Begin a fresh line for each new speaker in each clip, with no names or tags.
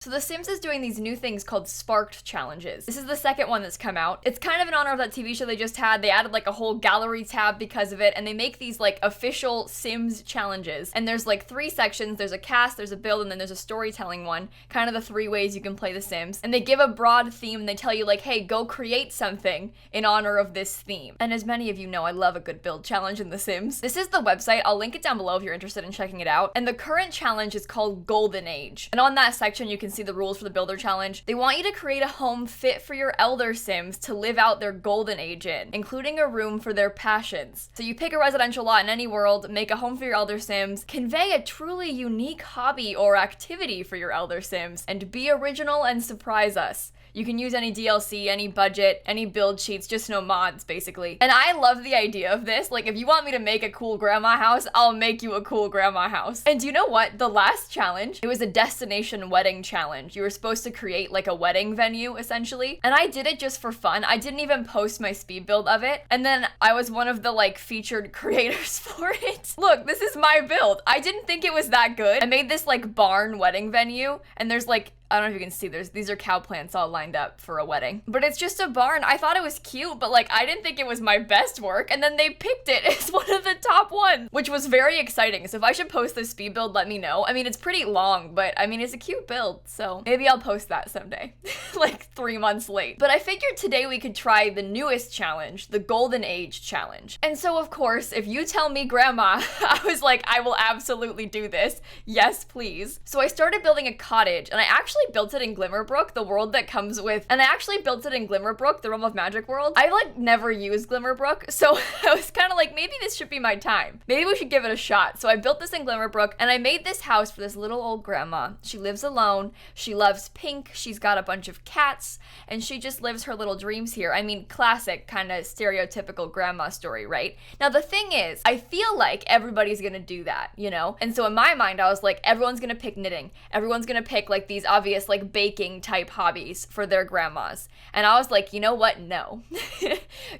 So The Sims is doing these new things called Sparked challenges. This is the second one that's come out. It's kind of in honor of that TV show they just had. They added like a whole gallery tab because of it, and they make these like official Sims challenges. And there's like 3 sections. There's a cast, there's a build, and then there's a storytelling one. Kind of the 3 ways you can play The Sims. And they give a broad theme, and they tell you like, hey, go create something in honor of this theme. And as many of you know, I love a good build challenge in The Sims. This is the website. I'll link it down below if you're interested in checking it out. And the current challenge is called Golden Age. And on that section, you can see the rules for the builder challenge. They want you to create a home fit for your elder Sims to live out their golden age in, including a room for their passions. So you pick a residential lot in any world, make a home for your elder Sims, convey a truly unique hobby or activity for your elder Sims, and be original and surprise us. You can use any DLC, any budget, any build cheats, just no mods, basically. And I love the idea of this. Like, if you want me to make a cool grandma house, I'll make you a cool grandma house. And you know what? The last challenge, it was a destination wedding challenge. You were supposed to create like a wedding venue, essentially. And I did it just for fun. I didn't even post my speed build of it. And then I was one of the like featured creators for it. Look, this is my build. I didn't think it was that good. I made this like barn wedding venue, and there's like, I don't know if you can see, these are cow plants all lined up for a wedding. But it's just a barn. I thought it was cute, but like I didn't think it was my best work, and then they picked it as one of the top ones, which was very exciting. So if I should post this speed build, let me know. I mean, it's pretty long, but I mean, it's a cute build, so maybe I'll post that someday, like 3 months late. But I figured today we could try the newest challenge, the Golden Age challenge. And so of course, if you tell me grandma, I was like, I will absolutely do this. Yes, please. So I started building a cottage, and I actually built it in Glimmerbrook, the world that comes with, and I actually built it in Glimmerbrook, the Realm of Magic world. I like never used Glimmerbrook, so I was kind of like, maybe this should be my time. Maybe we should give it a shot. So I built this in Glimmerbrook, and I made this house for this little old grandma. She lives alone. She loves pink. She's got a bunch of cats, and she just lives her little dreams here. I mean, classic kind of stereotypical grandma story, right? Now the thing is, I feel like everybody's gonna do that, you know? And so in my mind, I was like, everyone's gonna pick knitting. Everyone's gonna pick like these obvious like baking type hobbies for their grandmas. And I was like, you know what? No.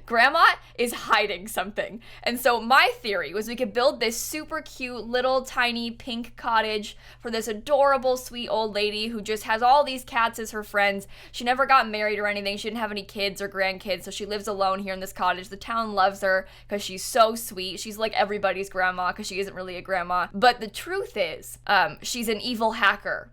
Grandma is hiding something. And so my theory was we could build this super cute little tiny pink cottage for this adorable sweet old lady who just has all these cats as her friends. She never got married or anything. She didn't have any kids or grandkids, so she lives alone here in this cottage. The town loves her because she's so sweet. She's like everybody's grandma because she isn't really a grandma. But the truth is, she's an evil hacker.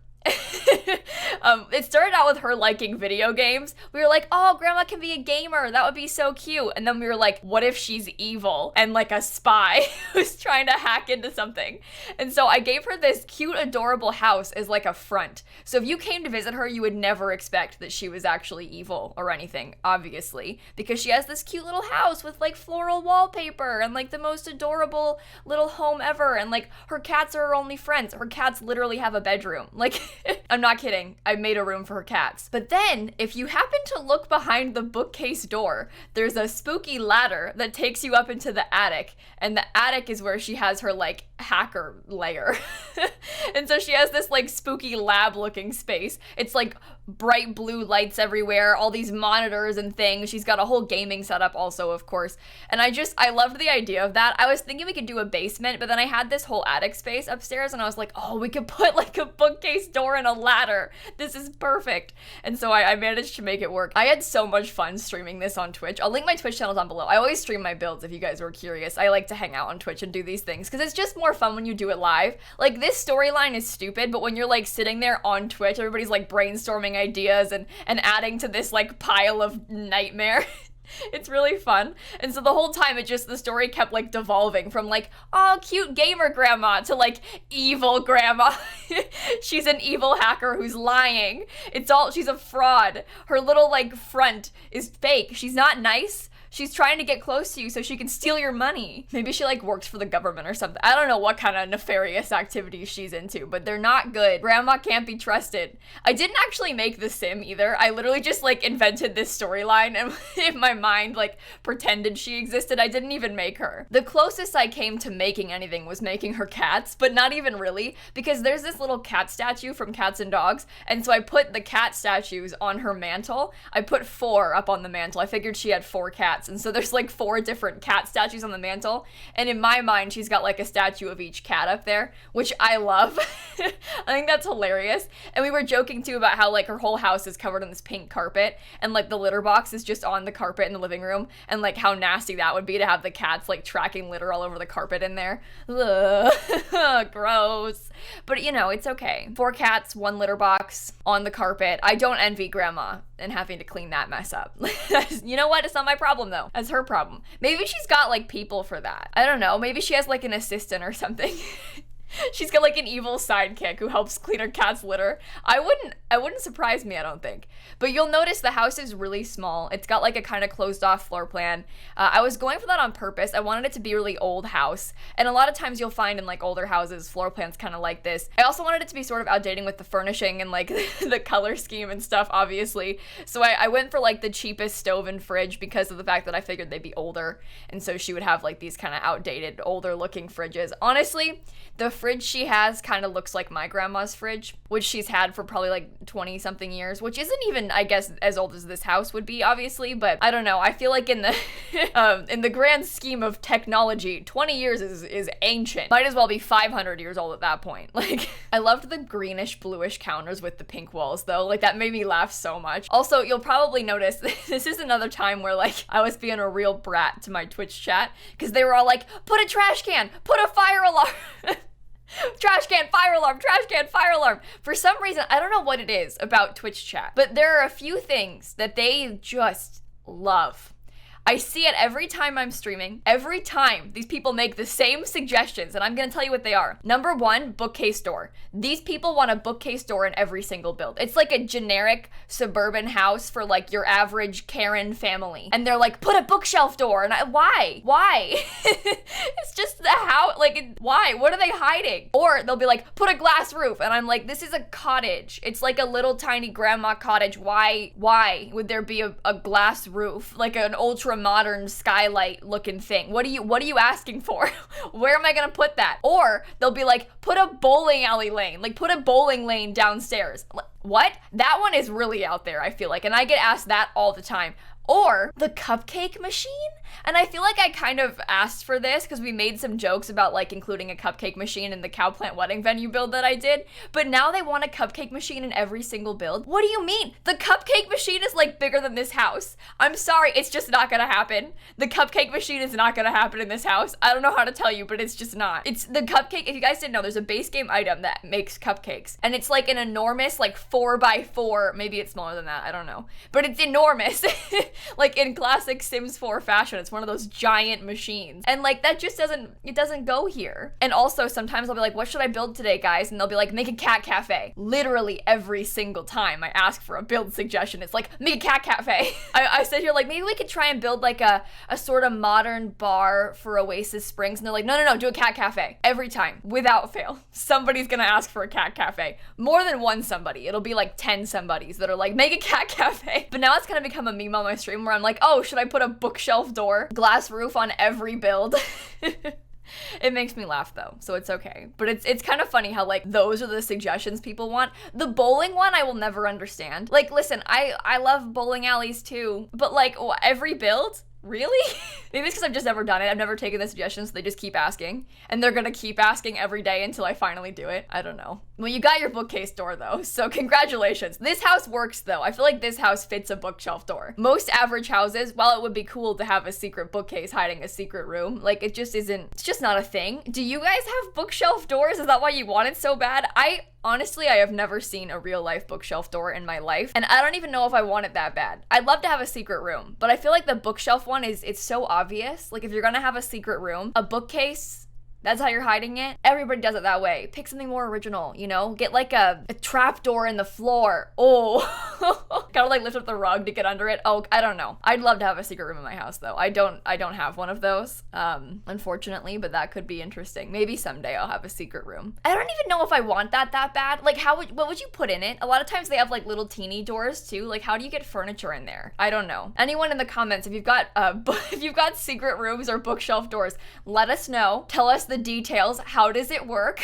It started out with her liking video games. We were like, oh, grandma can be a gamer. That would be so cute. And then we were like, what if she's evil and like a spy who's trying to hack into something? And so I gave her this cute, adorable house as like a front. So if you came to visit her, you would never expect that she was actually evil or anything, obviously, because she has this cute little house with like floral wallpaper and like the most adorable little home ever. And like her cats are her only friends. Her cats literally have a bedroom. Like, I'm not kidding. I made a room for her cats. But then, if you happen to look behind the bookcase door, there's a spooky ladder that takes you up into the attic. And the attic is where she has her, like, hacker lair. And so she has this, like, spooky lab-looking space. It's, like, bright blue lights everywhere, all these monitors and things. She's got a whole gaming setup also, of course. And I loved the idea of that. I was thinking we could do a basement, but then I had this whole attic space upstairs, and I was like, oh, we could put, like, a bookcase door and a ladder. This is perfect. And so I managed to make it work. I had so much fun streaming this on Twitch. I'll link my Twitch channel down below. I always stream my builds if you guys were curious. I like to hang out on Twitch and do these things because it's just more fun when you do it live. Like, this storyline is stupid, but when you're like sitting there on Twitch, everybody's like brainstorming ideas and adding to this like pile of nightmare. It's really fun. And so the whole time the story kept like devolving from like, oh, cute gamer grandma to like evil grandma. She's an evil hacker who's lying. She's a fraud. Her little like front is fake. She's not nice. She's trying to get close to you so she can steal your money. Maybe she like works for the government or something. I don't know what kind of nefarious activities she's into, but they're not good. Grandma can't be trusted. I didn't actually make the sim either. I literally just like invented this storyline and in my mind like pretended she existed. I didn't even make her. The closest I came to making anything was making her cats, but not even really, because there's this little cat statue from Cats and Dogs, and so I put the cat statues on her mantle. I put 4 up on the mantle. I figured she had 4 cats. cats. And so there's like 4 different cat statues on the mantle. And in my mind, she's got like a statue of each cat up there, which I love. I think that's hilarious. And we were joking too about how like her whole house is covered in this pink carpet and like the litter box is just on the carpet in the living room, and like how nasty that would be to have the cats like tracking litter all over the carpet in there. Ugh, gross. But you know, it's okay. 4 cats, 1 litter box on the carpet. I don't envy grandma and having to clean that mess up. You know what? It's not my problem though. That's her problem. Maybe she's got like people for that. I don't know. Maybe she has like an assistant or something. She's got like an evil sidekick who helps clean her cat's litter. It wouldn't surprise me, I don't think. But you'll notice the house is really small. It's got like a kind of closed off floor plan. I was going for that on purpose. I wanted it to be a really old house. And a lot of times you'll find in like older houses, floor plans kind of like this. I also wanted it to be sort of outdated with the furnishing and like the color scheme and stuff, obviously. So I went for like the cheapest stove and fridge because of the fact that I figured they'd be older. And so she would have like these kind of outdated, older looking fridges. Honestly, the fridge she has kind of looks like my grandma's fridge, which she's had for probably like 20 something years, which isn't even, I guess, as old as this house would be, obviously, but I don't know. I feel like in the grand scheme of technology, 20 years is ancient. Might as well be 500 years old at that point. Like, I loved the greenish bluish counters with the pink walls though. Like, that made me laugh so much. Also, you'll probably notice this is another time where like I was being a real brat to my Twitch chat because they were all like, put a trash can, put a fire alarm. Trash can, fire alarm, trash can, fire alarm. For some reason, I don't know what it is about Twitch chat, but there are a few things that they just love. I see it every time I'm streaming. Every time these people make the same suggestions, and I'm gonna tell you what they are. Number 1, bookcase door. These people want a bookcase door in every single build. It's like a generic suburban house for like your average Karen family. And they're like, put a bookshelf door. And why? Why? It's just the house, like, why? What are they hiding? Or they'll be like, put a glass roof. And I'm like, this is a cottage. It's like a little tiny grandma cottage. Why would there be a glass roof? Like an ultra modern skylight looking thing. What are you asking for? Where am I gonna put that? Or they'll be like, put a bowling alley lane, like put a bowling lane downstairs. What? That one is really out there, I feel like, and I get asked that all the time. Or the cupcake machine? And I feel like I kind of asked for this because we made some jokes about like including a cupcake machine in the Cowplant wedding venue build that I did. But now they want a cupcake machine in every single build. What do you mean? The cupcake machine is like bigger than this house. I'm sorry, it's just not gonna happen. The cupcake machine is not gonna happen in this house. I don't know how to tell you, but it's just not. It's the cupcake, if you guys didn't know, there's a base game item that makes cupcakes. And it's like an enormous like 4x4, maybe it's smaller than that, I don't know. But it's enormous. Like in classic Sims 4 fashion, it's one of those giant machines. And like that just doesn't go here. And also sometimes I'll be like, what should I build today, guys? And they'll be like, make a cat cafe. Literally every single time I ask for a build suggestion, it's like, make a cat cafe. I said here, like, maybe we could try and build like a sort of modern bar for Oasis Springs. And they're like, no, do a cat cafe. Every time, without fail, somebody's gonna ask for a cat cafe. More than one somebody. It'll be like 10 somebodies that are like, make a cat cafe. But now it's gonna become a meme on my stream where I'm like, oh, should I put a bookshelf door, glass roof on every build? It makes me laugh though, so it's okay. But it's kind of funny how like those are the suggestions people want. The bowling one I will never understand. Like, listen, I love bowling alleys too, but like every build? Really? Maybe it's because I've just never done it. I've never taken the suggestions, so they just keep asking. And they're gonna keep asking every day until I finally do it. I don't know. Well, you got your bookcase door though, so congratulations. This house works though. I feel like this house fits a bookshelf door. Most average houses, while it would be cool to have a secret bookcase hiding a secret room, like it just isn't, it's just not a thing. Do you guys have bookshelf doors? Is that why you want it so bad? Honestly, I have never seen a real life bookshelf door in my life, and I don't even know if I want it that bad. I'd love to have a secret room, but I feel like the bookshelf one it's so obvious. Like if you're gonna have a secret room, a bookcase, that's how you're hiding it. Everybody does it that way. Pick something more original, you know? Get like a trap door in the floor. Oh, gotta like lift up the rug to get under it. Oh, I don't know. I'd love to have a secret room in my house though. I don't have one of those, unfortunately, but that could be interesting. Maybe someday I'll have a secret room. I don't even know if I want that bad. Like what would you put in it? A lot of times they have like little teeny doors too. Like how do you get furniture in there? I don't know. Anyone in the comments, if you've got secret rooms or bookshelf doors, let us know. Tell us the details. How does it work?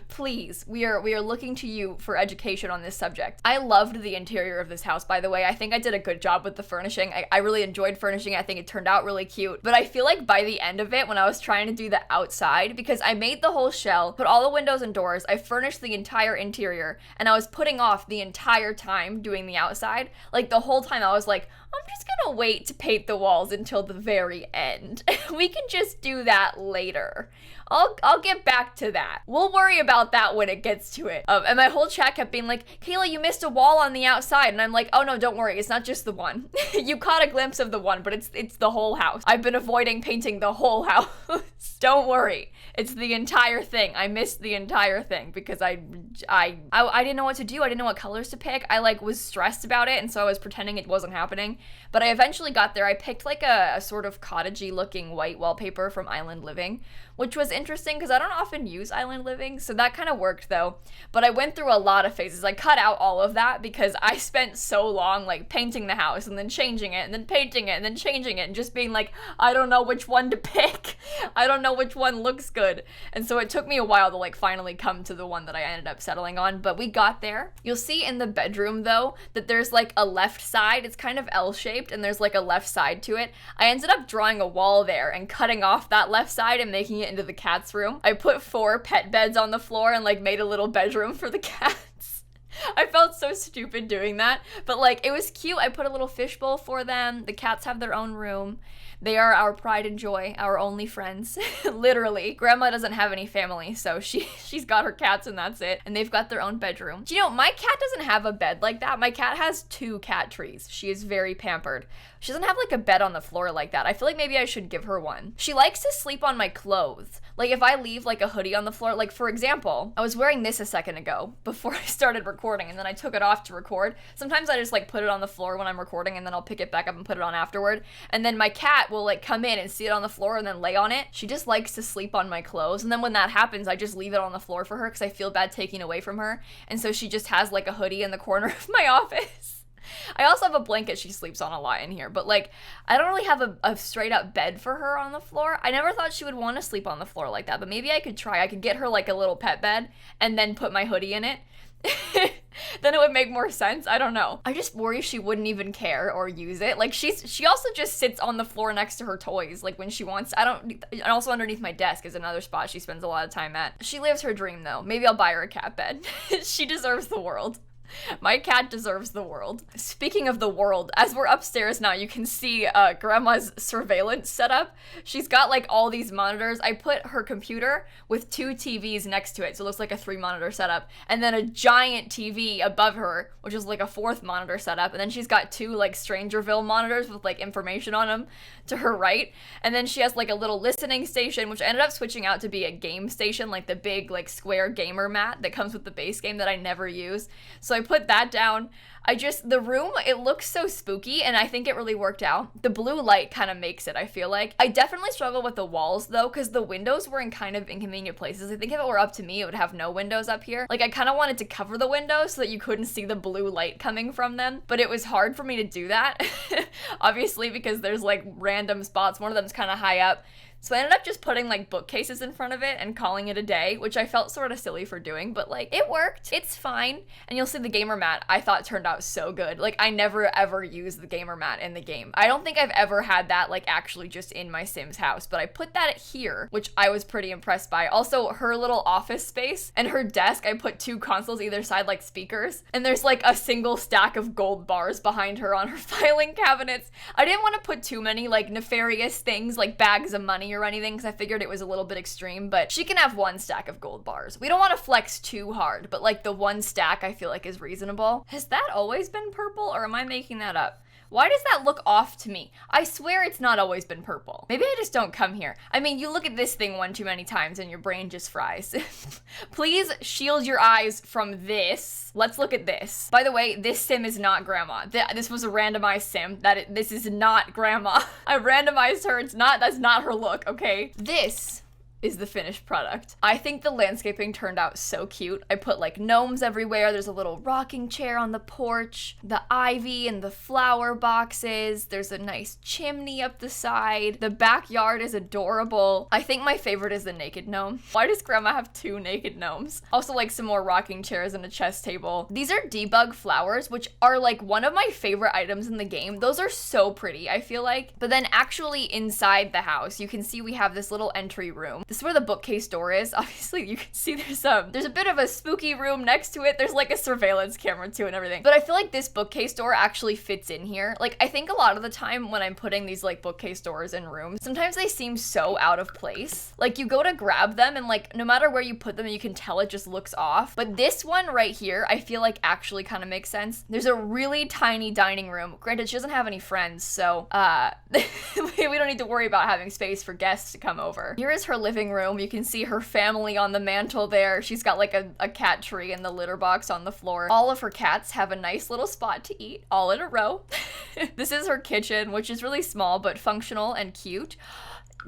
Please, we are looking to you for education on this subject. I loved the interior of this house, by the way. I think I did a good job with the furnishing. I really enjoyed furnishing it. I think it turned out really cute. But I feel like by the end of it, when I was trying to do the outside, because I made the whole shell, put all the windows and doors, I furnished the entire interior, and I was putting off the entire time doing the outside. Like the whole time I was like, I'm just gonna wait to paint the walls until the very end. We can just do that later. I'll get back to that. We'll worry about that when it gets to it. And my whole chat kept being like, Kayla, you missed a wall on the outside. And I'm like, oh no, don't worry. It's not just the one. You caught a glimpse of the one, but it's the whole house. I've been avoiding painting the whole house. Don't worry. It's the entire thing. I missed the entire thing because I didn't know what to do. I didn't know what colors to pick. I like was stressed about it, and so I was pretending it wasn't happening. But I eventually got there. I picked like a sort of cottagey looking white wallpaper from Island Living, which was interesting because I don't often use Island Living, so that kind of worked though. But I went through a lot of phases. I cut out all of that because I spent so long like painting the house and then changing it and then painting it and then changing it and just being like, I don't know which one to pick. I don't know which one looks good. And so it took me a while to like finally come to the one that I ended up settling on, but we got there. You'll see in the bedroom though that there's like a left side. It's kind of L-shaped and there's like a left side to it. I ended up drawing a wall there and cutting off that left side and making it into the cat's room. I put 4 pet beds on the floor and like made a little bedroom for the cats. I felt so stupid doing that, but like it was cute. I put a little fishbowl for them. The cats have their own room. They are our pride and joy, our only friends. Literally. Grandma doesn't have any family, so she's got her cats and that's it. And they've got their own bedroom. Do you know, my cat doesn't have a bed like that. My cat has 2 cat trees. She is very pampered. She doesn't have like a bed on the floor like that. I feel like maybe I should give her one. She likes to sleep on my clothes. Like if I leave like a hoodie on the floor, like for example, I was wearing this a second ago before I started recording and then I took it off to record. Sometimes I just like put it on the floor when I'm recording and then I'll pick it back up and put it on afterward. And then my cat will like come in and see it on the floor and then lay on it. She just likes to sleep on my clothes. And then when that happens, I just leave it on the floor for her because I feel bad taking away from her. And so she just has like a hoodie in the corner of my office. I also have a blanket she sleeps on a lot in here, but like I don't really have a straight up bed for her on the floor. I never thought she would want to sleep on the floor like that, but maybe I could try. I could get her like a little pet bed and then put my hoodie in it. Then it would make more sense. I don't know. I just worry she wouldn't even care or use it. Like she also just sits on the floor next to her toys like when she wants. And also underneath my desk is another spot she spends a lot of time at. She lives her dream though. Maybe I'll buy her a cat bed. She deserves the world. My cat deserves the world. Speaking of the world, as we're upstairs now, you can see Grandma's surveillance setup. She's got like all these monitors. I put her computer with 2 TVs next to it, so it looks like a 3-monitor setup, and then a giant TV above her, which is like a 4th monitor setup, and then she's got 2 like Strangerville monitors with like information on them to her right, and then she has like a little listening station, which ended up switching out to be a game station, like the big like square gamer mat that comes with the base game that I never use. So I put that down. The room, it looks so spooky and I think it really worked out. The blue light kind of makes it, I feel like. I definitely struggle with the walls though, because the windows were in kind of inconvenient places. I think if it were up to me, it would have no windows up here. Like I kind of wanted to cover the windows so that you couldn't see the blue light coming from them, but it was hard for me to do that. Obviously, because there's like random spots. One of them's kind of high up. So I ended up just putting like bookcases in front of it and calling it a day, which I felt sort of silly for doing, but like it worked. It's fine. And you'll see the gamer mat I thought turned out so good. Like I never ever used the gamer mat in the game. I don't think I've ever had that like actually just in my Sims house, but I put that here, which I was pretty impressed by. Also her little office space and her desk, I put 2 consoles either side like speakers, and there's like a single stack of gold bars behind her on her filing cabinets. I didn't want to put too many like nefarious things like bags of money or anything because I figured it was a little bit extreme, but she can have 1 stack of gold bars. We don't want to flex too hard, but like the 1 stack I feel like is reasonable. Has that always been purple or am I making that up? Why does that look off to me? I swear it's not always been purple. Maybe I just don't come here. I mean, you look at this thing one too many times and your brain just fries. Please shield your eyes from this. Let's look at this. By the way, this sim is not Grandma. This was a randomized sim. This is not Grandma. I randomized her. That's not her look, okay? This is the finished product. I think the landscaping turned out so cute. I put like gnomes everywhere. There's a little rocking chair on the porch, the ivy and the flower boxes. There's a nice chimney up the side. The backyard is adorable. I think my favorite is the naked gnome. Why does grandma have 2 naked gnomes? Also like some more rocking chairs and a chess table. These are debug flowers, which are like one of my favorite items in the game. Those are so pretty, I feel like. But then actually inside the house, you can see we have this little entry room. This is where the bookcase door is. Obviously, you can see there's a bit of a spooky room next to it. There's like a surveillance camera too and everything. But I feel like this bookcase door actually fits in here. Like, I think a lot of the time when I'm putting these like bookcase doors in rooms, sometimes they seem so out of place. Like, you go to grab them and like no matter where you put them, you can tell it just looks off. But this one right here, I feel like actually kind of makes sense. There's a really tiny dining room. Granted, she doesn't have any friends, so we don't need to worry about having space for guests to come over. Here is her living room. You can see her family on the mantle there. She's got like a cat tree and the litter box on the floor. All of her cats have a nice little spot to eat, all in a row. This is her kitchen, which is really small but functional and cute.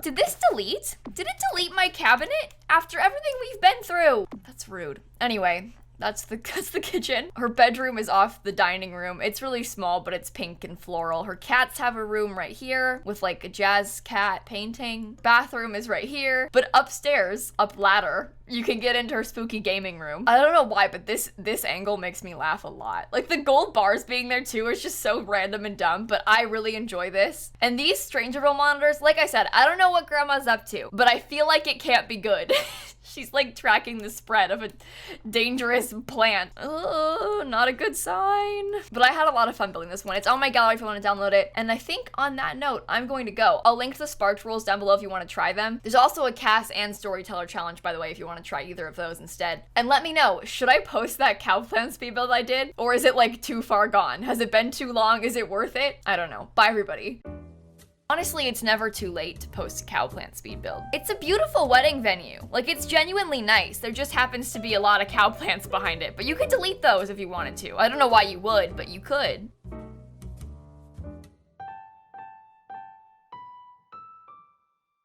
Did this delete? Did it delete my cabinet after everything we've been through? That's rude. Anyway, that's the kitchen. Her bedroom is off the dining room. It's really small, but it's pink and floral. Her cats have a room right here with like a jazz cat painting. Bathroom is right here. But upstairs, up ladder, you can get into her spooky gaming room. I don't know why, but this angle makes me laugh a lot. Like the gold bars being there too is just so random and dumb, but I really enjoy this. And these Strangerville monitors, like I said, I don't know what grandma's up to, but I feel like it can't be good. She's like tracking the spread of a dangerous plant. Oh, not a good sign. But I had a lot of fun building this one. It's on my gallery if you want to download it. And I think on that note, I'm going to go. I'll link to the Sparked rules down below if you want to try them. There's also a cast and storyteller challenge, by the way, if you want to try either of those instead. And let me know, should I post that cow plant speed build I did? Or is it like too far gone? Has it been too long? Is it worth it? I don't know. Bye, everybody. Honestly, it's never too late to post a cow plant speed build. It's a beautiful wedding venue. Like, it's genuinely nice. There just happens to be a lot of cow plants behind it, but you could delete those if you wanted to. I don't know why you would, but you could.